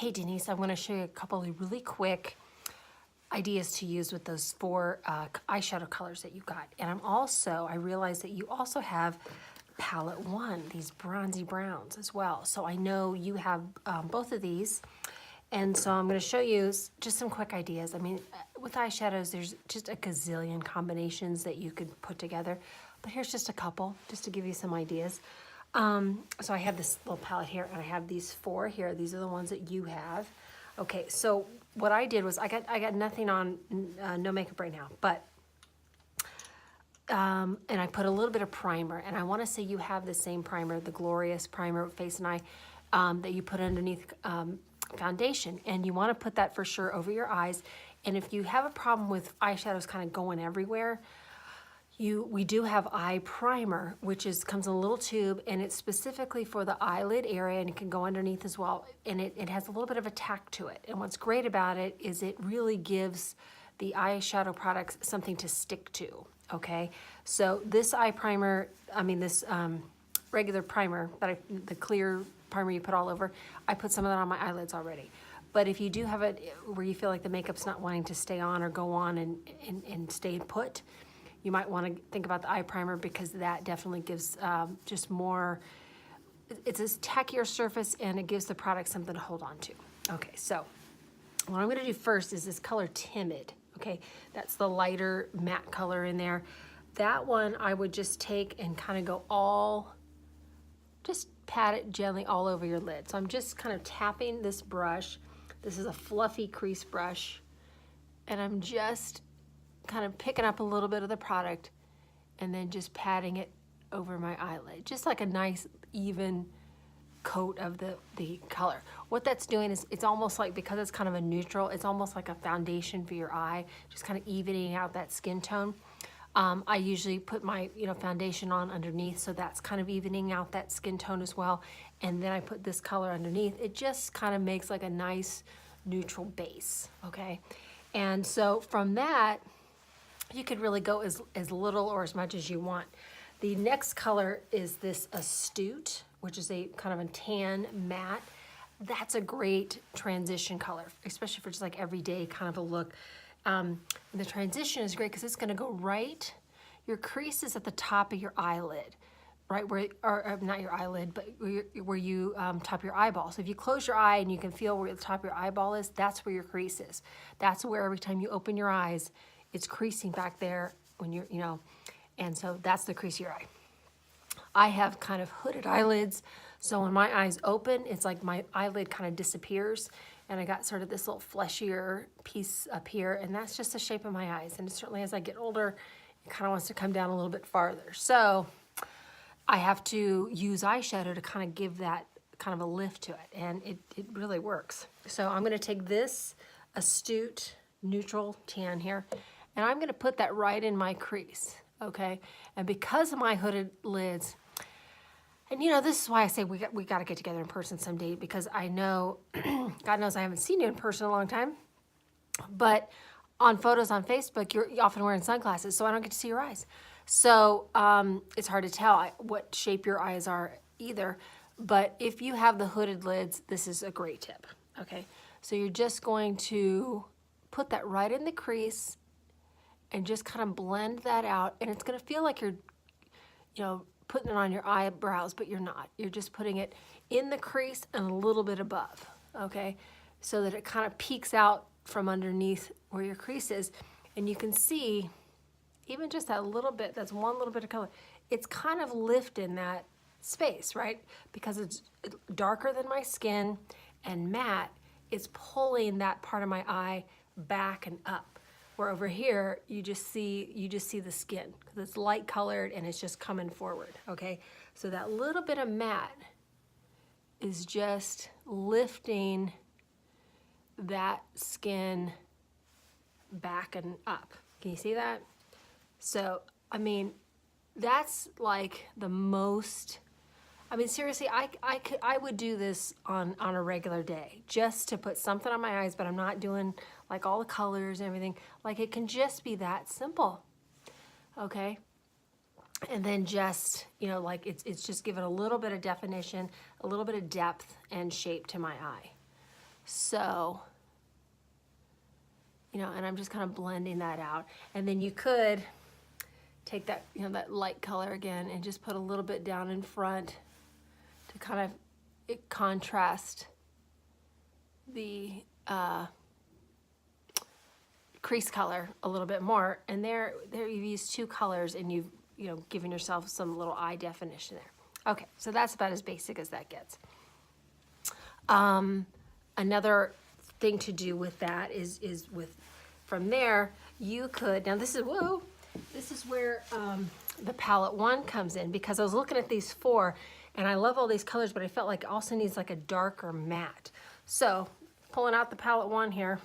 Hey Denise, I'm going to show you a couple of really quick ideas to use with those four eyeshadow colors that you got. And I realized that you also have palette one, these bronzy browns as well. So I know you have both of these. And so I'm going to show you just some quick ideas. I mean, with eyeshadows, there's just a gazillion combinations that you could put together. But here's just a couple, just to give you some ideas. So I have this little palette here, and I have these four here. These are the ones that you have. Okay, so what I did was I got nothing on, no makeup right now, but and I put a little bit of primer, and I want to say you have the same primer, the Glorious Primer Face and Eye, that you put underneath foundation, and you want to put that for sure over your eyes. And if you have a problem with eyeshadows kind of going everywhere, we do have eye primer, which comes in a little tube, and it's specifically for the eyelid area, and it can go underneath as well. And it has a little bit of a tack to it. And what's great about it is it really gives the eyeshadow products something to stick to, okay? So this eye primer, this regular primer, the clear primer you put all over, I put some of that on my eyelids already. But if you do have it where you feel like the makeup's not wanting to stay on or go on and stay put, you might want to think about the eye primer, because that definitely gives just more, it's a tackier surface, and it gives the product something to hold on to. Okay, so what I'm going to do first is this color Timid. Okay, that's the lighter matte color in there. That one I would just take and kind of go just pat it gently all over your lid. So I'm just kind of tapping this brush. This is a fluffy crease brush, and I'm just kind of picking up a little bit of the product and then just patting it over my eyelid, just like a nice even coat of the color. What that's doing is it's almost like, because it's kind of a neutral, it's almost like a foundation for your eye, just kind of evening out that skin tone. I usually put my foundation on underneath, so that's kind of evening out that skin tone as well. And then I put this color underneath. It just kind of makes like a nice neutral base, okay? And so from that, you could really go as little or as much as you want. The next color is this Astute, which is a kind of a tan matte. That's a great transition color, especially for just like everyday kind of a look. And the transition is great because it's gonna go right, your crease is at the top of your eyelid, right where, or not your eyelid, but where you top your eyeball. So if you close your eye and you can feel where the top of your eyeball is, that's where your crease is. That's where every time you open your eyes, it's creasing back there when you're, and so that's the crease of your eye. I have kind of hooded eyelids, so when my eyes open, it's like my eyelid kind of disappears, and I got sort of this little fleshier piece up here, and that's just the shape of my eyes. And certainly as I get older, it kind of wants to come down a little bit farther. So I have to use eyeshadow to kind of give that kind of a lift to it, and it really works. So I'm gonna take this Astute neutral tan here, and I'm gonna put that right in my crease, okay? And because of my hooded lids, and this is why I say we got to get together in person someday, because I know, God knows I haven't seen you in person in a long time, but on photos on Facebook, you're often wearing sunglasses, so I don't get to see your eyes. So it's hard to tell what shape your eyes are either, but if you have the hooded lids, this is a great tip, okay? So you're just going to put that right in the crease and just kind of blend that out, and it's gonna feel like you're, putting it on your eyebrows, but you're not. You're just putting it in the crease and a little bit above, okay? So that it kind of peeks out from underneath where your crease is, and you can see even just that little bit, that's one little bit of color, it's kind of lifting that space, right? Because it's darker than my skin and matte, it's pulling that part of my eye back and up. Where over here, you just see the skin, because it's light colored and it's just coming forward, okay? So that little bit of matte is just lifting that skin back and up. Can you see that? So, that's like the most, seriously, I would do this on a regular day, just to put something on my eyes, but I'm not doing like all the colors and everything. Like, it can just be that simple, okay? And then just, like it's just giving a little bit of definition, a little bit of depth and shape to my eye. So, you know, and I'm just kind of blending that out. And then you could take that, you know, that light color again and just put a little bit down in front to kind of contrast the crease color a little bit more. And there you've used 2 colors and you've, you know, given yourself some little eye definition there. Okay, so that's about as basic as that gets. Another thing to do with that is with, from there, you could, now this is, whoa, this is where the palette 1 comes in, because I was looking at these 4 and I love all these colors, but I felt like it also needs like a darker matte. So pulling out the palette 1 here,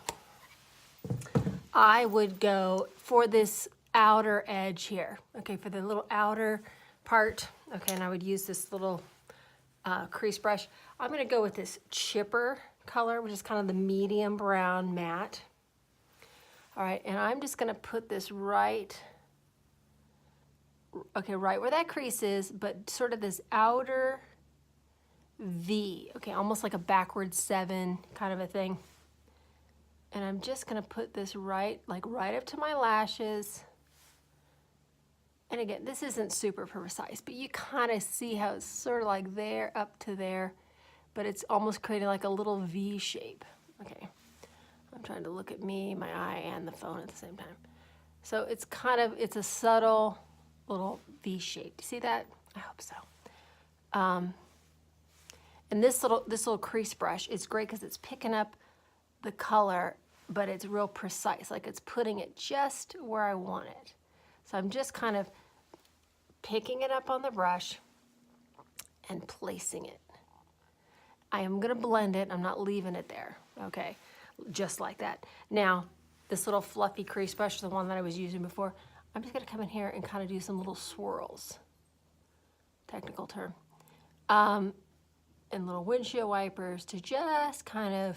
I would go for this outer edge here, okay, for the little outer part, okay, and I would use this little crease brush. I'm gonna go with this chipper color, which is kind of the medium brown matte. All right, and I'm just gonna put this right, okay, right where that crease is, but sort of this outer V, okay, almost like a backward 7 kind of a thing. And I'm just gonna put this right, like right up to my lashes. And again, this isn't super precise, but you kind of see how it's sort of like there up to there, but it's almost creating like a little V shape. Okay, I'm trying to look at me, my eye, and the phone at the same time. So it's kind of, it's a subtle little V shape. Do you see that? I hope so. And this little crease brush is great because it's picking up the color, but it's real precise, like it's putting it just where I want it. So I'm just kind of picking it up on the brush and placing it. I am gonna blend it, I'm not leaving it there, okay? Just like that. Now, this little fluffy crease brush, the one that I was using before, I'm just gonna come in here and kind of do some little swirls, technical term, and little windshield wipers to just kind of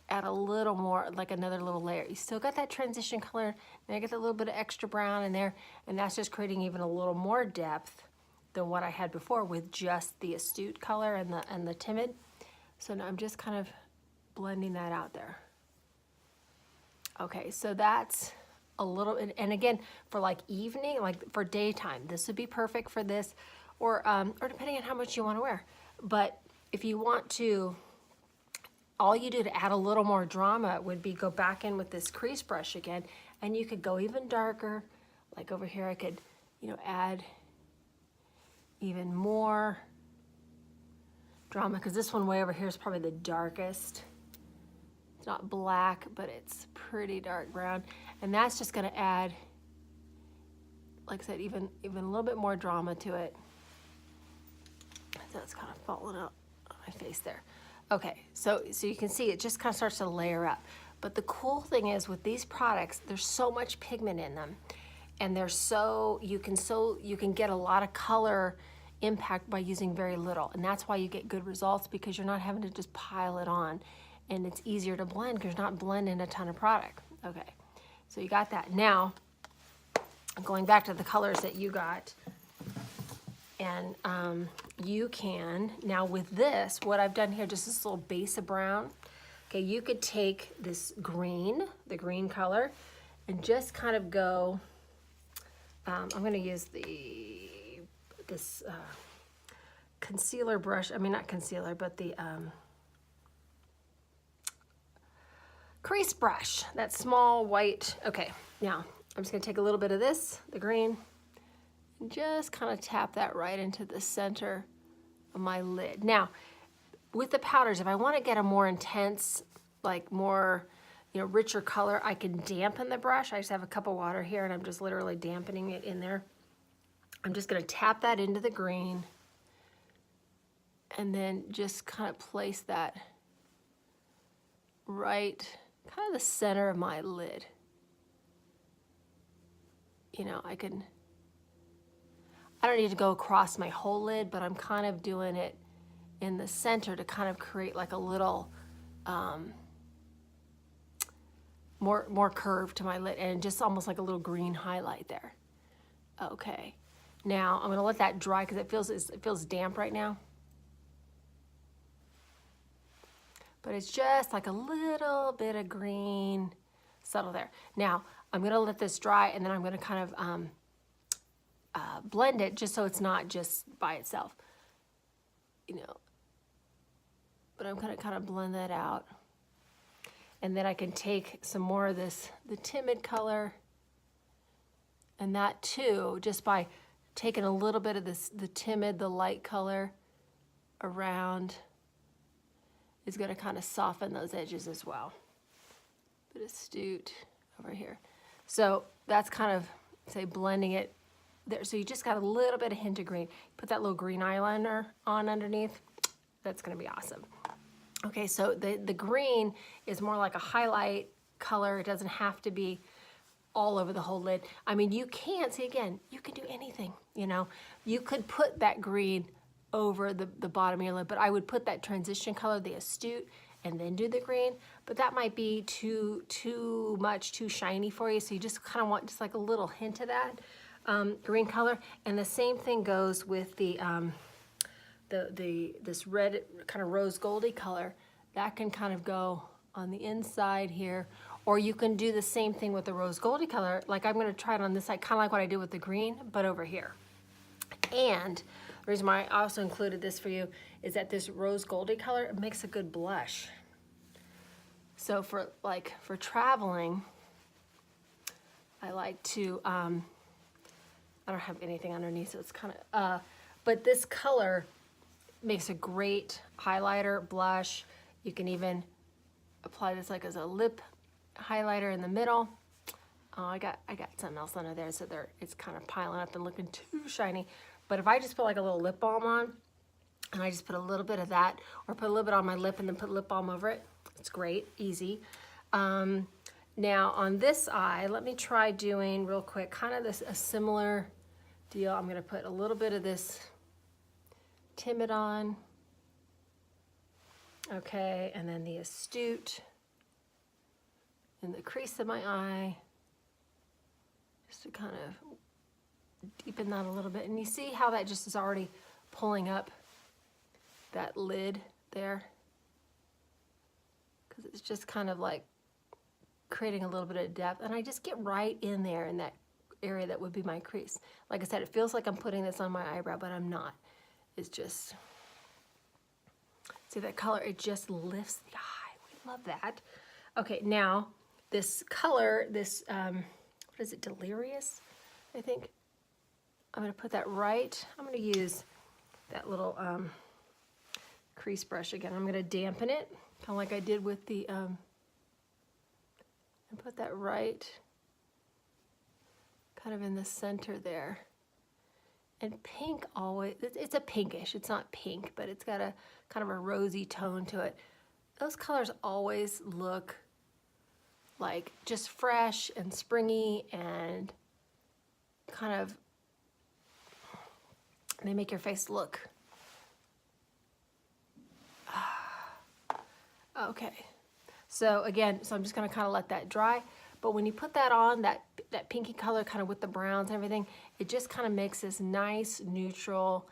add a little more, like another little layer. You still got that transition color, and I get a little bit of extra brown in there, and that's just creating even a little more depth than what I had before with just the Astute color and the Timid. So now I'm just kind of blending that out there. Okay, so that's a little, and again, for like evening, like for daytime, this would be perfect for this, or depending on how much you want to wear. But if you want to, all you do to add a little more drama would be go back in with this crease brush again, and you could go even darker. Like over here, I could, you know, add even more drama, because this one way over here is probably the darkest. It's not black, but it's pretty dark brown. And that's just gonna add, like I said, even a little bit more drama to it. So it's kind of falling out on my face there. Okay, so you can see it just kind of starts to layer up. But the cool thing is with these products, there's so much pigment in them, and they're you can get a lot of color impact by using very little, and that's why you get good results, because you're not having to just pile it on, and it's easier to blend because you're not blending a ton of product. Okay, so you got that. Now, going back to the colors that you got, and you can, now with this, what I've done here, just this little base of brown, okay, you could take this green, the green color, and just kind of go, I'm gonna use this concealer brush, I mean not concealer, but the crease brush, that small white. Okay, now I'm just gonna take a little bit of this, the green, and just kind of tap that right into the center of my lid. Now, with the powders, if I want to get a more intense, like more, you know, richer color, I can dampen the brush. I just have a cup of water here, and I'm just literally dampening it in there. I'm just going to tap that into the green, and then just kind of place that right, kind of the center of my lid. You know, I don't need to go across my whole lid, but I'm kind of doing it in the center to kind of create like a little more curve to my lid, and just almost like a little green highlight there. Okay, now I'm gonna let that dry because it feels damp right now. but it's just like a little bit of green subtle there. Now, I'm gonna let this dry and then I'm gonna kind of blend it just so it's not just by itself, you know. But I'm gonna kind of blend that out. And then I can take some more of this, the Timid color, and that too, just by taking a little bit of this, the Timid, the light color around, is gonna kind of soften those edges as well. Bit Astute over here. So that's kind of, say, blending it there. So you just got a little bit of hint of green. Put that little green eyeliner on underneath. That's gonna be awesome. Okay, so the green is more like a highlight color. It doesn't have to be all over the whole lid. I mean, you can, see again, you can do anything, you know. You could put that green over the bottom of your lid, but I would put that transition color, the Astute, and then do the green, but that might be too much, too shiny for you, so you just kind of want just like a little hint of that green color. And the same thing goes with this red kind of rose goldy color. That can kind of go on the inside here, or you can do the same thing with the rose goldy color. Like I'm gonna try it on this side, kind of like what I did with the green, but over here. And the reason why I also included this for you is that this rose goldy color, it makes a good blush. So for traveling, I like to, I don't have anything underneath, so it's kind of, but this color makes a great highlighter, blush. You can even apply this like as a lip highlighter in the middle. Oh, I got something else under there, so it's kind of piling up and looking too shiny. But if I just put like a little lip balm on, and I just put a little bit of that, or put a little bit on my lip and then put lip balm over it, it's great, easy. Now on this eye, let me try doing real quick, kind of a similar deal. I'm gonna put a little bit of this Timid on, okay, and then the Astute in the crease of my eye, just to kind of deepen that a little bit. And you see how that just is already pulling up that lid there? Because it's just kind of like creating a little bit of depth. And I just get right in there in that area that would be my crease. Like I said, it feels like I'm putting this on my eyebrow, but I'm not. It's just, see that color, it just lifts the eye. We love that. Okay, now this color, this, what is it, Delirious, I think. I'm gonna put that right, I'm gonna use that little crease brush again. I'm gonna dampen it, kind of like I did with the, and put that right kind of in the center there. And pink always, it's a pinkish, it's not pink, but it's got a kind of a rosy tone to it. Those colors always look like just fresh and springy and kind of, they make your face look. Okay, so again, so I'm just gonna kind of let that dry. But when you put that on, that pinky color kind of with the browns and everything, it just kind of makes this nice, neutral,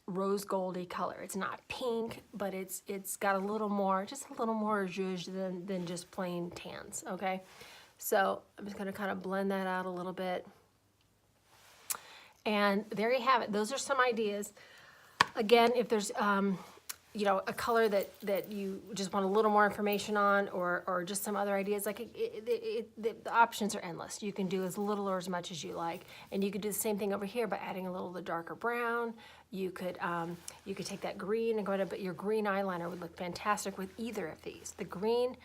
rose goldy color. It's not pink, but it's got a little more, just a little more zhuzh than just plain tans, okay? So I'm just gonna kind of blend that out a little bit. And there you have it. Those are some ideas. Again, if there's, you know, a color that you just want a little more information on, or just some other ideas, like the options are endless. You can do as little or as much as you like, and you could do the same thing over here by adding a little of the darker brown. You could take that green and go to, but your green eyeliner would look fantastic with either of these. The green,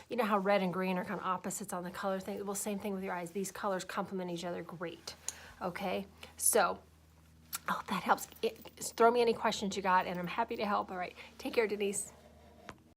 you know how red and green are kind of opposites on the color thing? Well, same thing with your eyes. These colors complement each other great, okay? So, I hope that helps. Throw me any questions you got, and I'm happy to help. All right, take care, Denise.